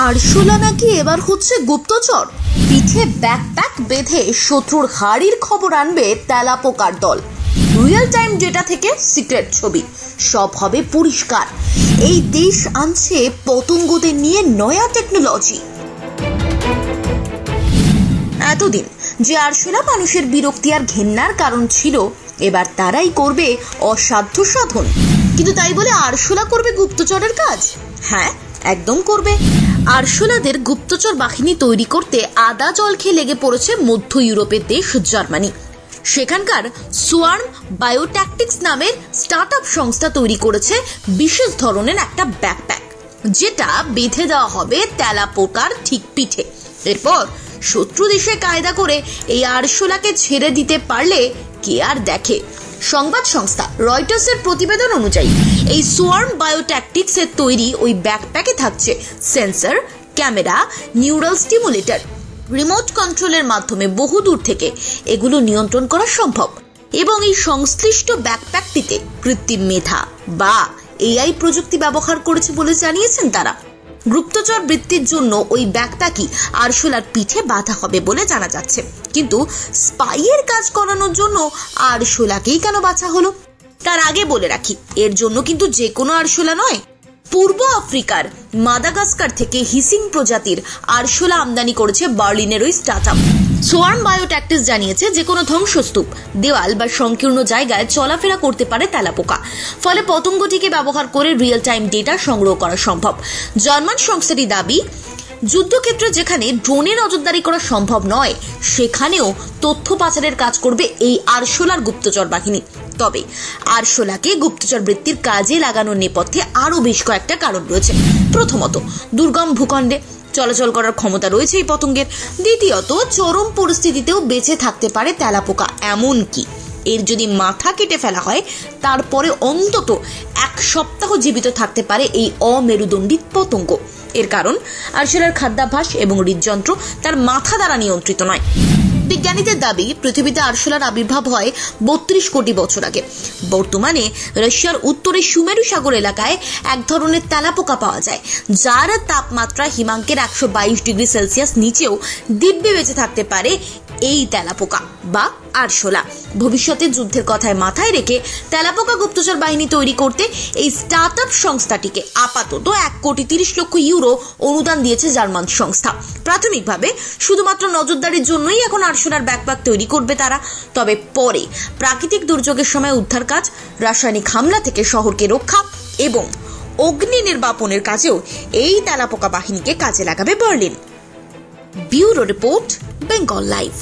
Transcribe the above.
আরশোলা নাকি এবার হচ্ছে গুপ্তচর। পিঠে ব্যাকপ্যাক বেঁধে শত্রুর হাড়ির খবর আনবে তেলাপোকার দল। রিয়েল টাইম ডেটা থেকে সিক্রেট ছবি, সব হবে পরিষ্কার। এই দেশ আনছে পতঙ্গদের নিয়ে নয়া টেকনোলজি। এতদিন যে আরশোলা মানুষের বিরক্তি আর ঘেন্নার কারণ ছিল, এবার তারাই করবে অসাধ্য সাধন। কিন্তু তাই বলে আরশোলা করবে গুপ্তচরের কাজ? হ্যাঁ, একদম করবে। আরশোলাদের গুপ্তচর বাহিনী তৈরি করতে আদা জল খেয়ে লেগে পড়েছে মধ্য ইউরোপের দেশ জার্মানি। সেখানকার সোয়ার্ম বায়োট্যাকটিক্স নামের স্টার্টআপ সংস্থা তৈরি করেছে বিশেষ ধরনের একটা ব্যাকপ্যাক, যেটা বেঁধে দেওয়া হবে তেলাপোকার ঠিক পিঠে। এরপর শত্রু দেশে কায়দা করে এই আরশোলাকে ছেড়ে দিতে পারলে কে আর দেখে। সংবাদ সংস্থা রয়টার্সের প্রতিবেদন অনুযায়ী এই সোয়ার্ম বায়োট্যাকটিক্স এর তৈরি ওই ব্যাকপ্যাকে থাকছে sensor, camera, neural stimulator. Remote কন্ট্রোলের মাধ্যমে বহু দূর থেকে এগুলো নিয়ন্ত্রণ করা সম্ভব। এবং এই সংশ্লিষ্ট ব্যাকপ্যাকটিতে কৃত্রিম মেধা বা এআই প্রযুক্তি ব্যবহার করেছে বলে জানিয়েছেন তারা। গুপ্তচর বৃত্তির জন্য ওই ব্যাকপ্যাকই আরশোলার পিঠে বাঁধা হবে বলে জানা যাচ্ছে। কিন্তু স্পাইয়ের কাজ করানোর জন্য আরশোলাকেই কেন বাছা হলো? তার আগে বলে রাখি, এর জন্য কিন্তু যে কোনো আরশোলা নয়। পূর্ব আফ্রিকার মাদাগাস্কার থেকে হিসিং প্রজাতির আরশোলা আমদানি করেছে বার্লিনের ওই স্টার্টআপ। সোয়ার্ম বায়োট্যাকটিক্স জানিয়েছে যে কোনো ধ্বংসস্তূপ, দেওয়াল বা সংকীর্ণ জায়গায় চলাফেরা করতে পারে তেলাপোকা। ফলে পতঙ্গটিকে ব্যবহার করে রিয়েল টাইম ডেটা সংগ্রহ করা সম্ভব। জার্মান সংস্থাটির দাবি, যুদ্ধক্ষেত্রে যেখানে ড্রোনে নজরদারি করা সম্ভব নয়, সেখানেও তথ্য পাচারের কাজ করবে এই আরশোলার গুপ্তচর বাহিনী। তবে আরশোলাকে গুপ্তচর বৃত্তির কাজে লাগানোর নেপথ্যে আরো বেশ কয়েকটা কারণ রয়েছে। প্রথমত, দুর্গম ভূখণ্ডে চলাচল করার ক্ষমতা রয়েছে এই পতঙ্গের। দ্বিতীয়ত, চরম পরিস্থিতিতেও বেঁচে থাকতে পারে তেলাপোকা। এমনকি এর যদি মাথা কেটে ফেলা হয়, তারপরে অন্তত 1 সপ্তাহ জীবিত থাকতে পারে এই অমেরুদণ্ডী পতঙ্গ। এর কারণ, আরশোলার খাদ্যাভ্যাস এবং হৃদযন্ত্র তার মাথা দ্বারা নিয়ন্ত্রিত নয়। বিজ্ঞানীদের দাবি, পৃথিবীতে আরশোলার আবির্ভাব হয় 32 কোটি বছর আগে। বর্তমানে রাশিয়ার উত্তরে সুমেরু সাগর এলাকায় এক ধরনের তেলাপোকা পাওয়া যায়, যার তাপমাত্রা হিমাঙ্কের 122 ডিগ্রি সেলসিয়াস নিচেও দিব্যে বেঁচে থাকতে পারে এই তেলাপোকা বা আরশোলা। ভবিষ্যতে যুদ্ধের কথায় মাথায় রেখে তেলাপোকা গুপ্তচর বাহিনী তৈরি করতে এই স্টার্টআপ সংস্থাটিকে আপাতত 1,30,00,000 ইউরো অনুদান দিয়েছে জার্মান সংস্থা। প্রাথমিকভাবে শুধুমাত্র নজরদারির জন্যই এখন আরশোলার ব্যাকপ্যাক তৈরি করবে তারা। তবে পরে প্রাকৃতিক দুর্যোগের সময় উদ্ধার কাজ, রাসায়নিক হামলা থেকে শহরকে রক্ষা এবং অগ্নি নির্বাপনের কাজেও এই তেলাপোকা বাহিনীকে কাজে লাগাবে Berlin. Bureau report, Bengal live.